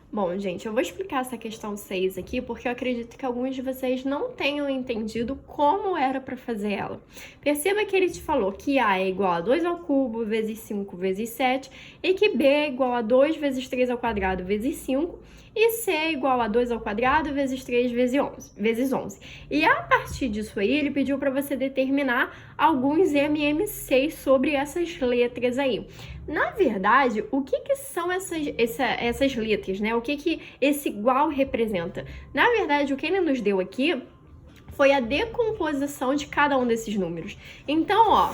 Bom, gente, eu vou explicar essa questão 6 aqui, porque eu acredito que alguns de vocês não tenham entendido como era para fazer ela. Perceba que ele te falou que A é igual a 2 ao cubo vezes 5 vezes 7, e que B é igual a 2 vezes 3 ao quadrado vezes 5, e C é igual a 2 ao quadrado vezes 3 vezes 11. E a partir disso aí, ele pediu para você determinar alguns MMCs sobre essas letras aí. Na verdade, o que são essas letras, né? O que esse igual representa? Na verdade, o que ele nos deu aqui foi a decomposição de cada um desses números. Então, ó,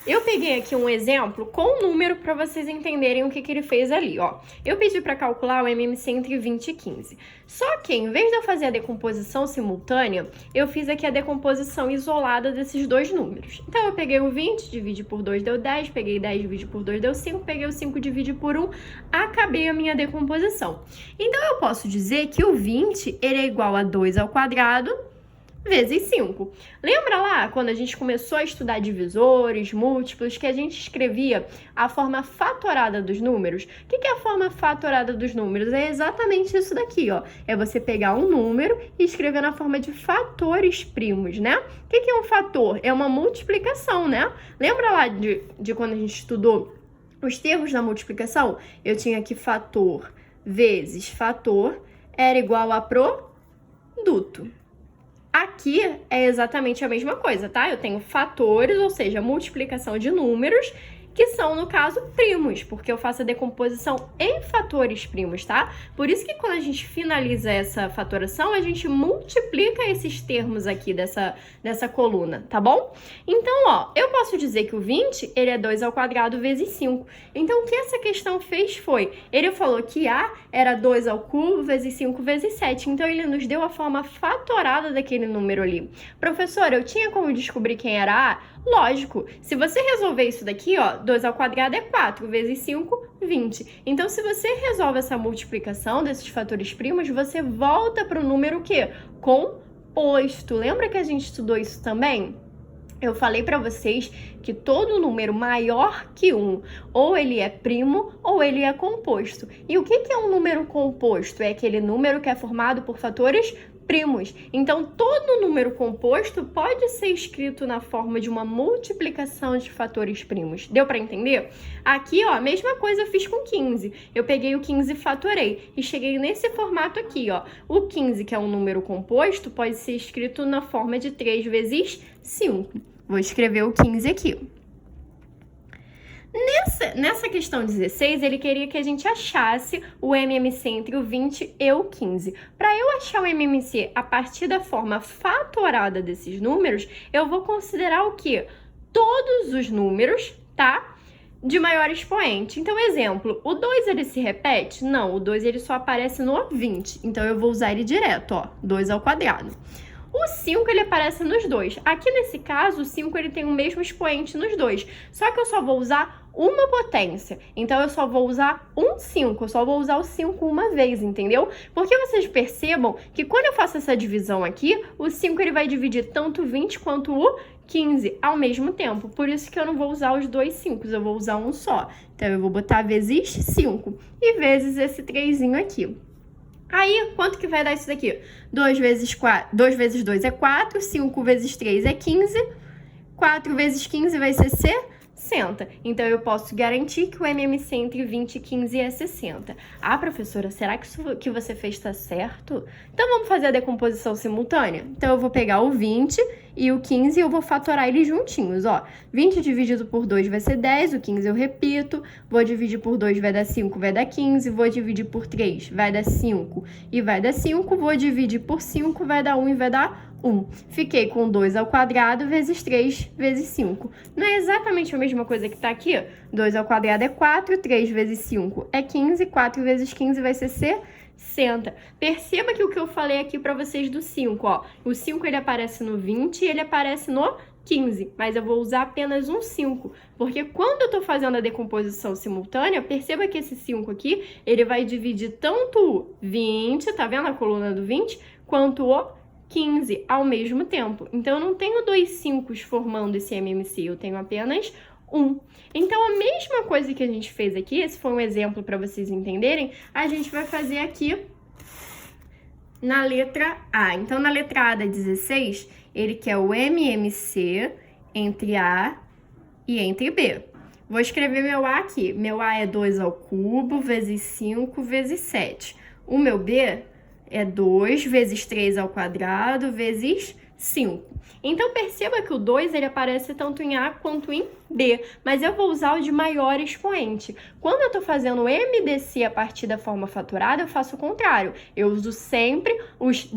eu peguei aqui um exemplo com um número para vocês entenderem o que ele fez ali, ó. Eu pedi para calcular o MMC entre 20 e 15. Só que, em vez de eu fazer a decomposição simultânea, eu fiz aqui a decomposição isolada desses dois números. Então, eu peguei o 20, dividi por 2, deu 10, peguei 10, dividi por 2, deu 5, peguei o 5, dividi por 1, acabei a minha decomposição. Então, eu posso dizer que o 20, ele é igual a 2 ao quadrado vezes 5. Lembra lá quando a gente começou a estudar divisores, múltiplos, que a gente escrevia a forma fatorada dos números? O que é a forma fatorada dos números? É exatamente isso daqui, ó. É você pegar um número e escrever na forma de fatores primos, né? O que é um fator? É uma multiplicação, né? Lembra lá de quando a gente estudou os termos da multiplicação? Eu tinha aqui fator vezes fator era igual a produto. Aqui é exatamente a mesma coisa, tá? Eu tenho fatores, ou seja, multiplicação de números, que são, no caso, primos, porque eu faço a decomposição em fatores primos, tá? Por isso que quando a gente finaliza essa fatoração, a gente multiplica esses termos aqui dessa coluna, tá bom? Então, ó, eu posso dizer que o 20, ele é 2 ao quadrado vezes 5. Então, o que essa questão fez foi, ele falou que A era 2 ao cubo vezes 5 vezes 7. Então, ele nos deu a forma fatorada daquele número ali. Professora, eu tinha como descobrir quem era A? Lógico, se você resolver isso daqui, ó, 2 ao quadrado é 4, vezes 5, 20. Então, se você resolve essa multiplicação desses fatores primos, você volta para o número o quê? Composto. Lembra que a gente estudou isso também? Eu falei para vocês que todo número maior que 1, ou ele é primo, ou ele é composto. E o que é um número composto? É aquele número que é formado por fatores primos. Então, todo número composto pode ser escrito na forma de uma multiplicação de fatores primos. Deu para entender? Aqui, ó, a mesma coisa eu fiz com 15. Eu peguei o 15 e fatorei e cheguei nesse formato aqui, ó. O 15, que é um número composto, pode ser escrito na forma de 3 vezes 5. Vou escrever o 15 aqui. Nessa questão 16, ele queria que a gente achasse o MMC entre o 20 e o 15. Para eu achar o MMC a partir da forma fatorada desses números, eu vou considerar o quê? Todos os números, tá? De maior expoente. Então, exemplo, o 2 ele se repete? Não, o 2 ele só aparece no 20. Então, eu vou usar ele direto, ó, 2 ao quadrado. O 5, ele aparece nos dois. Aqui, nesse caso, o 5, ele tem o mesmo expoente nos dois. Só que eu só vou usar uma potência. Então, eu só vou usar um 5. Eu só vou usar o 5 uma vez, entendeu? Porque vocês percebam que quando eu faço essa divisão aqui, o 5, ele vai dividir tanto o 20 quanto o 15 ao mesmo tempo. Por isso que eu não vou usar os dois 5, eu vou usar um só. Então, eu vou botar vezes 5 e vezes esse 3zinho aqui. Aí, quanto que vai dar isso daqui? 2 vezes 2 é 4, 5 vezes 3 é 15, 4 vezes 15 vai ser 60. Então, eu posso garantir que o MMC entre 20 e 15 é 60. Ah, professora, será que isso que você fez está certo? Então, vamos fazer a decomposição simultânea? Então, eu vou pegar o 20 e o 15 eu vou fatorar eles juntinhos, ó. 20 dividido por 2 vai ser 10, o 15 eu repito, vou dividir por 2 vai dar 5, vai dar 15, vou dividir por 3 vai dar 5 e vai dar 5, vou dividir por 5 vai dar 1 e vai dar 1. Fiquei com 2 ao quadrado vezes 3 vezes 5. Não é exatamente a mesma coisa que está aqui? 2 ao quadrado é 4, 3 vezes 5 é 15, 4 vezes 15 vai ser 60. Perceba que o que eu falei aqui para vocês do 5, ó. O 5 ele aparece no 20 e ele aparece no 15, mas eu vou usar apenas um 5, porque quando eu tô fazendo a decomposição simultânea, perceba que esse 5 aqui, ele vai dividir tanto o 20, tá vendo a coluna do 20, quanto o 15 ao mesmo tempo. Então, eu não tenho dois 5 formando esse MMC, eu tenho apenas 1. Então, a mesma coisa que a gente fez aqui, esse foi um exemplo para vocês entenderem, a gente vai fazer aqui na letra A. Então, na letra A da 16, ele quer o MMC entre A e entre B. Vou escrever meu A aqui. Meu A é 2 ao cubo vezes 5 vezes 7. O meu B é 2 vezes 3 ao quadrado vezes 5. Então, perceba que o 2 ele aparece tanto em A quanto em B, mas eu vou usar o de maior expoente. Quando eu estou fazendo o MDC a partir da forma fatorada, eu faço o contrário. Eu uso sempre os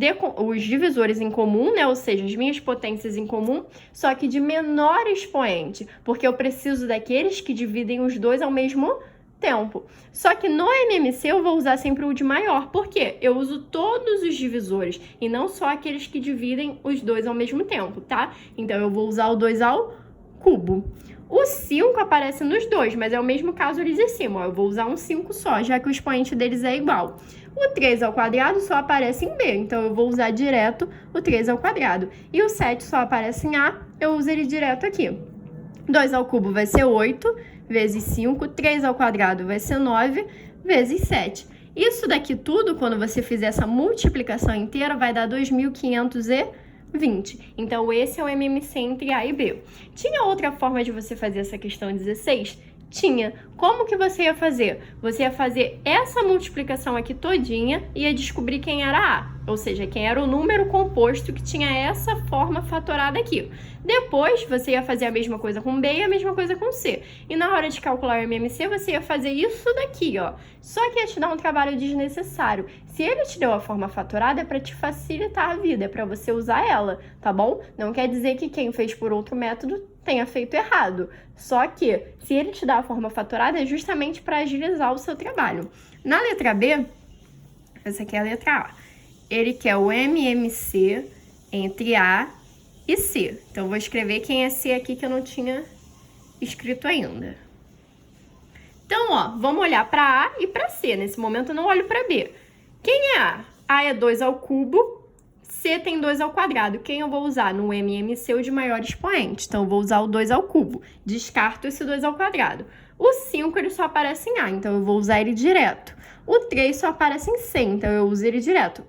divisores em comum, né? Ou seja, as minhas potências em comum, só que de menor expoente, porque eu preciso daqueles que dividem os dois ao mesmo tempo. Só que no MMC eu vou usar sempre o de maior, porque eu uso todos os divisores e não só aqueles que dividem os dois ao mesmo tempo, tá? Então eu vou usar o 2 ao cubo. O 5 aparece nos dois, mas é o mesmo caso ali de cima, ó. Eu vou usar um 5 só, já que o expoente deles é igual. O 3 ao quadrado só aparece em B, então eu vou usar direto o 3 ao quadrado. E o 7 só aparece em A, eu uso ele direto aqui. 2 ao cubo vai ser 8 vezes 5, 3 ao quadrado vai ser 9 vezes 7. Isso daqui tudo, quando você fizer essa multiplicação inteira, vai dar 2.520. Então, esse é o MMC entre A e B. Tinha outra forma de você fazer essa questão 16? Tinha. Como que você ia fazer? Você ia fazer essa multiplicação aqui todinha e ia descobrir quem era A, ou seja, quem era o número composto que tinha essa forma fatorada aqui. Depois, você ia fazer a mesma coisa com B e a mesma coisa com C. E na hora de calcular o MMC, você ia fazer isso daqui, ó. Só que ia te dar um trabalho desnecessário. Se ele te deu a forma fatorada, é para te facilitar a vida, é para você usar ela, tá bom? Não quer dizer que quem fez por outro método tenha feito errado. Só que, se ele te dá a forma fatorada, é justamente para agilizar o seu trabalho. Na letra B, essa aqui é a letra A. Ele quer o MMC entre A e C. Então, vou escrever quem é C aqui que eu não tinha escrito ainda. Então, ó, vamos olhar para A e para C. Nesse momento, eu não olho para B. Quem é A? A é 2 ao cubo. C tem 2 ao quadrado. Quem eu vou usar? No MMC, o de maior expoente. Então, eu vou usar o 2 ao cubo. Descarto esse 2 ao quadrado. O 5, ele só aparece em A, então eu vou usar ele direto. O 3 só aparece em C, então eu uso ele direto.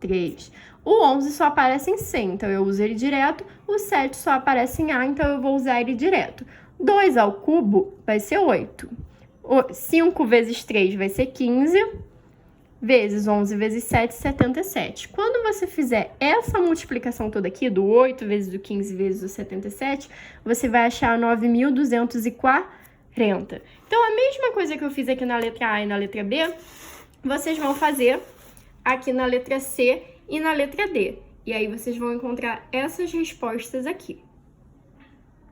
3. O 11 só aparece em C, então eu uso ele direto. O 7 só aparece em A, então eu vou usar ele direto. 2 ao cubo vai ser 8. 5 vezes 3 vai ser 15. Vezes 11 vezes 7, 77. Quando você fizer essa multiplicação toda aqui, do 8 vezes o 15 vezes o 77, você vai achar 9.240. Então, a mesma coisa que eu fiz aqui na letra A e na letra B, vocês vão fazer aqui na letra C e na letra D. E aí, vocês vão encontrar essas respostas aqui.